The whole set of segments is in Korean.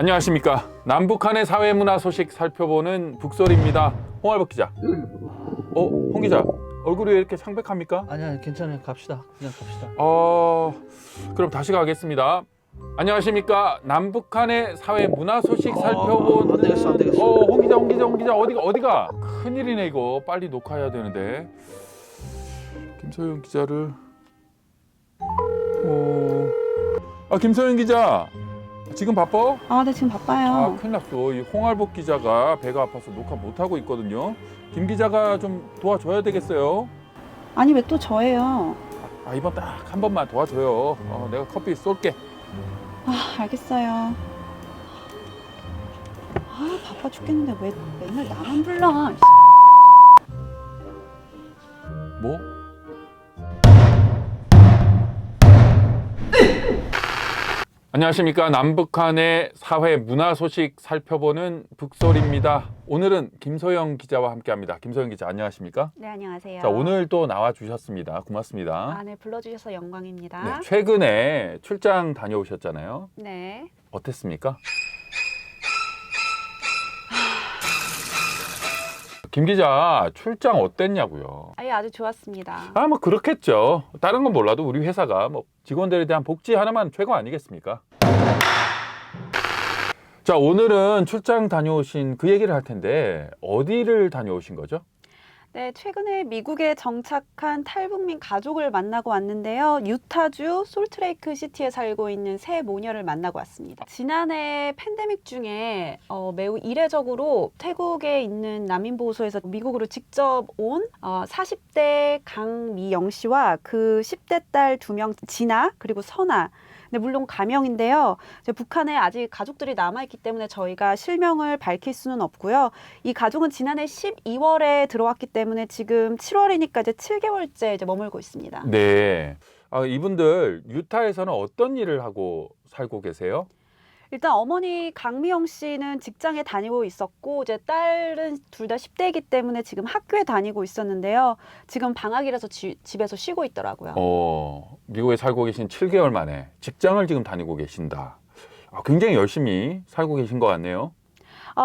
안녕하십니까. 남북한의 사회문화 소식 살펴보는 북소리입니다. 홍알복 기자. 홍 기자, 얼굴이 왜 이렇게 창백합니까? 아니야, 괜찮아요. 갑시다. 그냥 갑시다. 그럼 다시 가겠습니다. 안녕하십니까. 남북한의 사회문화 소식 살펴보는 안 되겠어. 홍 기자 어디가? 큰일이네 이거. 빨리 녹화해야 되는데. 김소영 기자를 김소영 기자 지금 바빠? 네, 지금 바빠요. 큰일 났어. 이 홍알복 기자가 배가 아파서 녹화 못하고 있거든요. 김 기자가 좀 도와줘야 되겠어요. 아니, 왜 또 저예요? 이번 딱 한 번만 도와줘요. 내가 커피 쏠게. 알겠어요. 바빠 죽겠는데 왜 맨날 나만 불러? 뭐? 안녕하십니까. 남북한의 사회 문화 소식 살펴보는 북소리입니다. 오늘은 김소영 기자와 함께합니다. 김소영 기자 안녕하십니까? 네, 안녕하세요. 자, 오늘 또 나와주셨습니다. 고맙습니다. 네, 불러주셔서 영광입니다. 네, 최근에 출장 다녀오셨잖아요. 네. 어땠습니까? 김 기자 출장 어땠냐고요? 아주 좋았습니다. 뭐 그렇겠죠. 다른 건 몰라도 우리 회사가 뭐 직원들에 대한 복지 하나만 최고 아니겠습니까? 자, 오늘은 출장 다녀오신 그 얘기를 할 텐데 어디를 다녀오신 거죠? 네, 최근에 미국에 정착한 탈북민 가족을 만나고 왔는데요. 유타주 솔트레이크 시티에 살고 있는 세 모녀를 만나고 왔습니다. 지난해 팬데믹 중에 매우 이례적으로 태국에 있는 난민보호소에서 미국으로 직접 온 40대 강미영 씨와 그 10대 딸 2명 진아 그리고 선아. 네, 물론 가명인데요. 이제 북한에 아직 가족들이 남아있기 때문에 저희가 실명을 밝힐 수는 없고요. 이 가족은 지난해 12월에 들어왔기 때문에 지금 7월이니까 이제 7개월째 이제 머물고 있습니다. 네. 이분들 유타에서는 어떤 일을 하고 살고 계세요? 일단 어머니 강미영 씨는 직장에 다니고 있었고 이제 딸은 둘 다 10대이기 때문에 지금 학교에 다니고 있었는데요. 지금 방학이라서 집에서 쉬고 있더라고요. 미국에 살고 계신 7개월 만에 직장을 지금 다니고 계신다. 굉장히 열심히 살고 계신 것 같네요.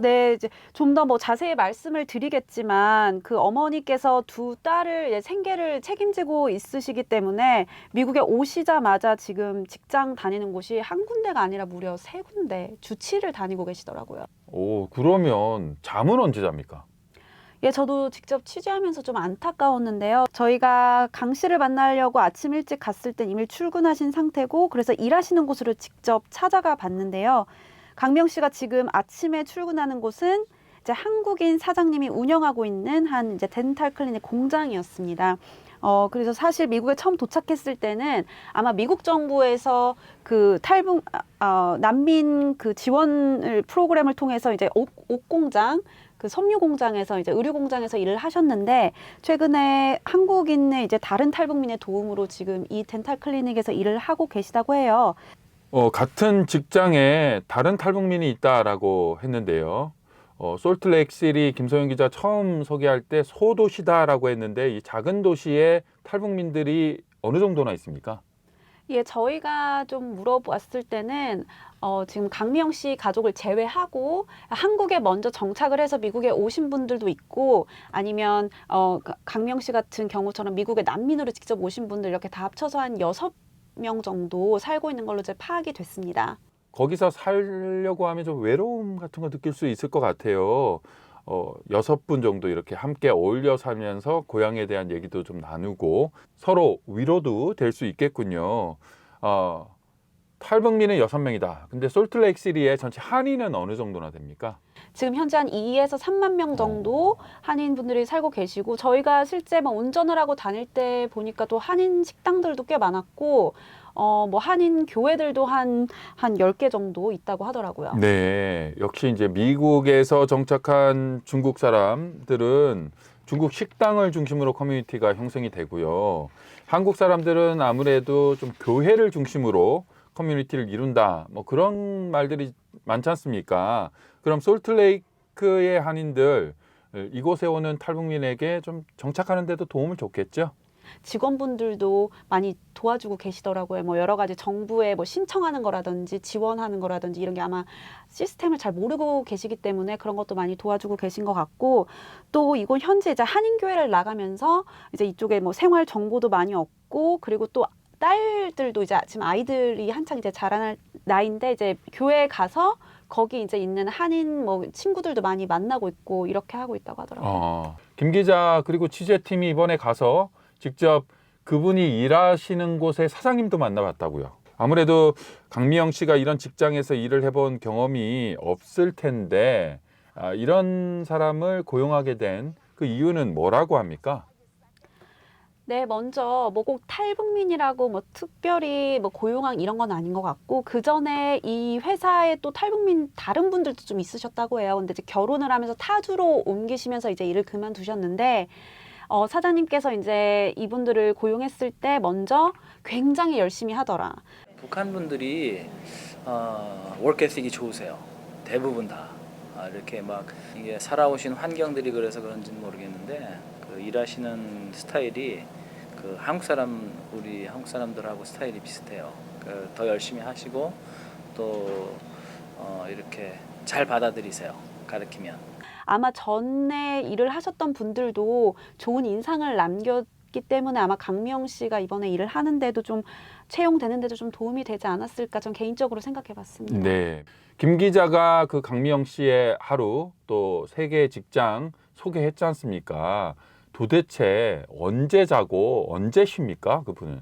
네, 이제 좀 더 자세히 말씀을 드리겠지만 그 어머니께서 두 딸을 생계를 책임지고 있으시기 때문에 미국에 오시자마자 지금 직장 다니는 곳이 한 군데가 아니라 무려 3군데 주치를 다니고 계시더라고요. 그러면 잠은 언제 잡니까? 예, 저도 직접 취재하면서 좀 안타까웠는데요. 저희가 강 씨를 만나려고 아침 일찍 갔을 땐 이미 출근하신 상태고 그래서 일하시는 곳으로 직접 찾아가 봤는데요. 강명 씨가 지금 아침에 출근하는 곳은 이제 한국인 사장님이 운영하고 있는 한 이제 덴탈 클리닉 공장이었습니다. 그래서 사실 미국에 처음 도착했을 때는 아마 미국 정부에서 그 탈북 난민 그 지원을 프로그램을 통해서 이제 옷 공장 그 섬유 공장에서 이제 의류 공장에서 일을 하셨는데 최근에 한국인의 이제 다른 탈북민의 도움으로 지금 이 덴탈 클리닉에서 일을 하고 계시다고 해요. 같은 직장에 다른 탈북민이 있다라고 했는데요. 솔트레이크 시티 김소영 기자 처음 소개할 때 소도시다라고 했는데 이 작은 도시에 탈북민들이 어느 정도나 있습니까? 예, 저희가 좀 물어봤을 때는 지금 강미영 씨 가족을 제외하고 한국에 먼저 정착을 해서 미국에 오신 분들도 있고 아니면 강미영 씨 같은 경우처럼 미국에 난민으로 직접 오신 분들 이렇게 다 합쳐서 한 6명 정도 살고 있는 걸로 이제 파악이 됐습니다. 거기서 살려고 하면 좀 외로움 같은 거 느낄 수 있을 것 같아요. 6분 정도 이렇게 함께 어울려 살면서 고향에 대한 얘기도 좀 나누고 서로 위로도 될 수 있겠군요. 탈북민은 6명이다. 근데 솔트레이크 시티의 전체 한인은 어느 정도나 됩니까? 지금 현재 한 2에서 3만 명 정도 한인 분들이 살고 계시고 저희가 실제 운전을 하고 다닐 때 보니까 또 한인 식당들도 꽤 많았고 한인 교회들도 한 10개 정도 있다고 하더라고요. 네, 역시 이제 미국에서 정착한 중국 사람들은 중국 식당을 중심으로 커뮤니티가 형성이 되고요. 한국 사람들은 아무래도 좀 교회를 중심으로 커뮤니티를 이룬다. 그런 말들이 많지 않습니까? 그럼 솔트레이크의 한인들 이곳에 오는 탈북민에게 좀 정착하는 데도 도움을 줬겠죠? 직원분들도 많이 도와주고 계시더라고요. 뭐 여러 가지 정부에 뭐 신청하는 거라든지 지원하는 거라든지 이런 게 아마 시스템을 잘 모르고 계시기 때문에 그런 것도 많이 도와주고 계신 것 같고, 또 이곳 현재 이제 한인교회를 나가면서 이제 이쪽에 뭐 생활 정보도 많이 얻고, 그리고 또 딸들도 이제 지금 아이들이 한창 이제 자라날 나이인데 이제 교회에 가서 거기 이제 있는 한인 뭐 친구들도 많이 만나고 있고 이렇게 하고 있다고 하더라고요. 김 기자 그리고 취재팀이 이번에 가서 직접 그분이 일하시는 곳의 사장님도 만나봤다고요. 아무래도 강미영 씨가 이런 직장에서 일을 해본 경험이 없을 텐데 이런 사람을 고용하게 된 그 이유는 뭐라고 합니까? 네, 먼저 뭐 꼭 탈북민이라고 뭐 특별히 뭐 고용한 이런 건 아닌 것 같고, 그 전에 이 회사에 또 탈북민 다른 분들도 좀 있으셨다고 해요. 근데 이제 결혼을 하면서 타주로 옮기시면서 이제 일을 그만두셨는데, 사장님께서 이제 이분들을 고용했을 때 먼저 굉장히 열심히 하더라. 북한 분들이 월캐식이 좋으세요. 대부분 다. 이렇게 막 이게 살아오신 환경들이 그래서 그런지는 모르겠는데 그 일하시는 스타일이 그 우리 한국 사람들하고 스타일이 비슷해요. 더 열심히 하시고 또 이렇게 잘 받아들이세요. 가르치면. 아마 전에 일을 하셨던 분들도 좋은 인상을 남겼기 때문에 아마 강미영 씨가 이번에 일을 하는데도 좀 채용되는데도 좀 도움이 되지 않았을까 전 개인적으로 생각해 봤습니다. 네. 김 기자가 그 강미영 씨의 하루 또 세계 직장 소개했지 않습니까? 도대체 언제 자고 언제 쉽니까? 그분은?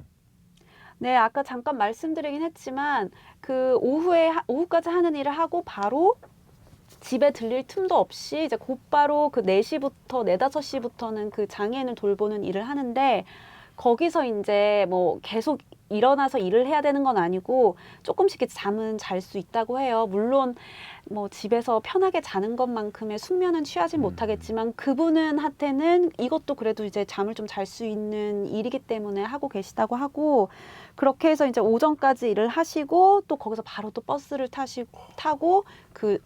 네, 아까 잠깐 말씀드리긴 했지만 그 오후까지 하는 일을 하고 바로 집에 들릴 틈도 없이 이제 곧바로 그 4시부터 4, 5시부터는 그 장애인을 돌보는 일을 하는데, 거기서 이제 뭐 계속 일어나서 일을 해야 되는 건 아니고 조금씩 잠은 잘 수 있다고 해요. 물론 뭐 집에서 편하게 자는 것만큼의 숙면은 취하진 못하겠지만 그분은 한테는 이것도 그래도 이제 잠을 좀 잘 수 있는 일이기 때문에 하고 계시다고 하고, 그렇게 해서 이제 오전까지 일을 하시고 또 거기서 바로 또 버스를 타고 그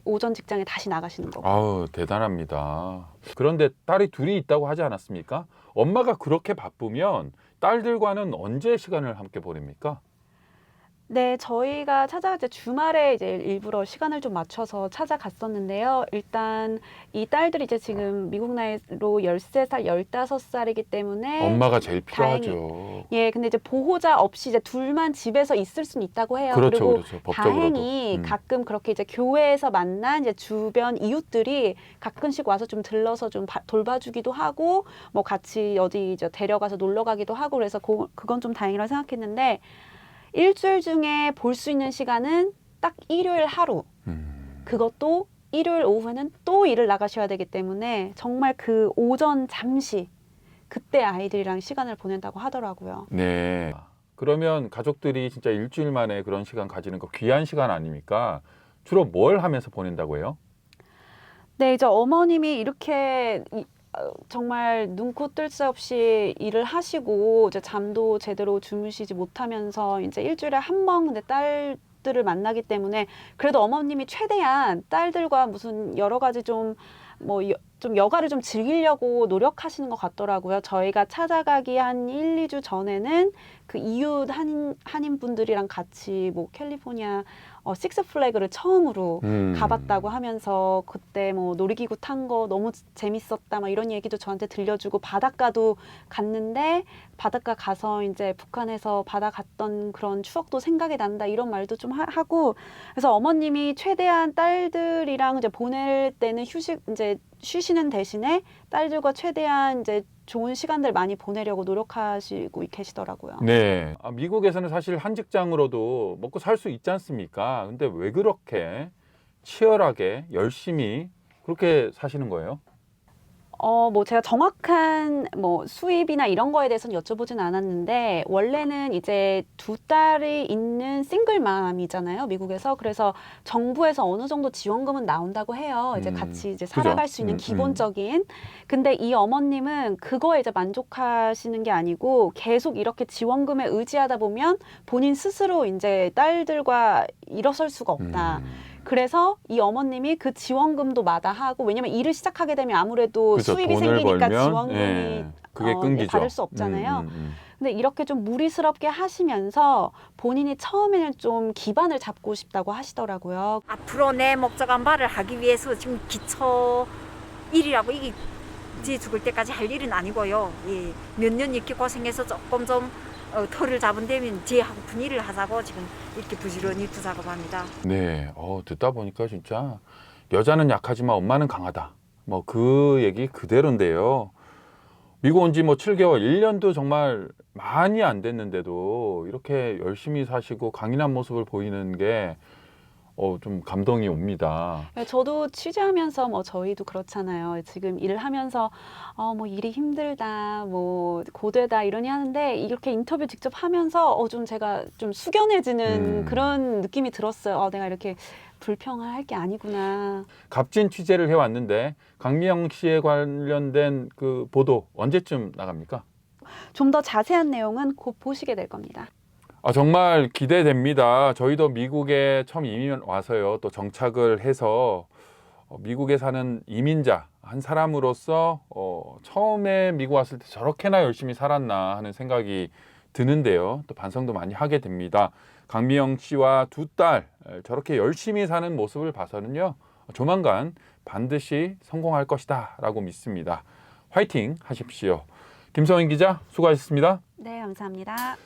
오전 직장에 다시 나가시는 거고. 아우, 대단합니다. 그런데 딸이 둘이 있다고 하지 않았습니까? 엄마가 그렇게 바쁘면 딸들과는 언제 시간을 함께 보냅니까? 네, 저희가 이제 주말에 이제 일부러 시간을 좀 맞춰서 찾아갔었는데요. 일단 이 딸들이 이제 지금 미국 나이로 13살, 15살이기 때문에 엄마가 제일 필요하죠. 예, 근데 이제 보호자 없이 이제 둘만 집에서 있을 수는 있다고 해요. 그렇죠, 그리고 그렇죠. 법적으로도. 다행히 가끔 그렇게 이제 교회에서 만난 이제 주변 이웃들이 가끔씩 와서 좀 들러서 좀 돌봐주기도 하고, 뭐 같이 어디 이제 데려가서 놀러 가기도 하고, 그래서 그건 좀 다행이라고 생각했는데, 일주일 중에 볼 수 있는 시간은 딱 일요일 하루. 그것도 일요일 오후에는 또 일을 나가셔야 되기 때문에 정말 그 오전 잠시 그때 아이들이랑 시간을 보낸다고 하더라고요. 네. 그러면 가족들이 진짜 일주일 만에 그런 시간 가지는 거 귀한 시간 아닙니까? 주로 뭘 하면서 보낸다고 해요? 네, 이제 어머님이 이렇게 정말 눈코 뜰 새 없이 일을 하시고 이제 잠도 제대로 주무시지 못하면서 이제 일주일에 한 번 근데 딸들을 만나기 때문에 그래도 어머님이 최대한 딸들과 무슨 여러 가지 좀 여가를 좀 즐기려고 노력하시는 것 같더라고요. 저희가 찾아가기 한 1, 2주 전에는 그 이웃 한인분들이랑 같이 뭐 캘리포니아 식스 플래그를 처음으로 가봤다고 하면서 그때 뭐 놀이기구 탄 거 너무 재밌었다 막 이런 얘기도 저한테 들려주고, 바닷가도 갔는데 바닷가 가서 이제 북한에서 바다 갔던 그런 추억도 생각이 난다 이런 말도 좀 하고, 그래서 어머님이 최대한 딸들이랑 이제 보낼 때는 쉬시는 대신에 딸들과 최대한 이제 좋은 시간들 많이 보내려고 노력하시고 계시더라고요. 네. 미국에서는 사실 한 직장으로도 먹고 살 수 있지 않습니까? 근데 왜 그렇게 치열하게 열심히 그렇게 사시는 거예요? 뭐 제가 정확한 뭐 수입이나 이런 거에 대해서는 여쭤보진 않았는데, 원래는 이제 두 딸이 있는 싱글맘이잖아요, 미국에서. 그래서 정부에서 어느 정도 지원금은 나온다고 해요. 이제 같이 이제 살아갈 그죠? 수 있는 기본적인. 근데 이 어머님은 그거에 이제 만족하시는 게 아니고 계속 이렇게 지원금에 의지하다 보면 본인 스스로 이제 딸들과 일어설 수가 없다. 그래서 이 어머님이 그 지원금도 마다하고, 왜냐면 일을 시작하게 되면 아무래도 그죠, 수입이 돈을 생기니까 벌면, 지원금이 예. 그게 끊기죠. 받을 수 없잖아요. 근데 이렇게 좀 무리스럽게 하시면서 본인이 처음에는 좀 기반을 잡고 싶다고 하시더라고요. 앞으로 내 목적 안발을 하기 위해서 지금 기초 일이라고 이게 제 죽을 때까지 할 일은 아니고요. 예, 몇 년 이렇게 고생해서 조금 좀 털을 잡은 데면 제 하고픈 일을 하자고 지금 이렇게 부지런히 두 작업합니다. 네, 듣다 보니까 진짜 여자는 약하지만 엄마는 강하다. 뭐 그 얘기 그대로인데요. 미국 온 지 뭐 7개월, 1년도 정말 많이 안 됐는데도 이렇게 열심히 사시고 강인한 모습을 보이는 게 좀 감동이 옵니다. 저도 취재하면서 뭐 저희도 그렇잖아요. 지금 일을 하면서 뭐 일이 힘들다, 뭐 고되다 이러니 하는데 이렇게 인터뷰 직접 하면서 좀 제가 좀 숙연해지는 그런 느낌이 들었어요. 내가 이렇게 불평할 게 아니구나. 값진 취재를 해왔는데 강미영 씨에 관련된 그 보도 언제쯤 나갑니까? 좀 더 자세한 내용은 곧 보시게 될 겁니다. 정말 기대됩니다. 저희도 미국에 처음 이민 와서요. 또 정착을 해서 미국에 사는 이민자 한 사람으로서 처음에 미국 왔을 때 저렇게나 열심히 살았나 하는 생각이 드는데요. 또 반성도 많이 하게 됩니다. 강미영 씨와 두 딸 저렇게 열심히 사는 모습을 봐서는요. 조만간 반드시 성공할 것이다 라고 믿습니다. 화이팅 하십시오. 김성인 기자 수고하셨습니다. 네, 감사합니다.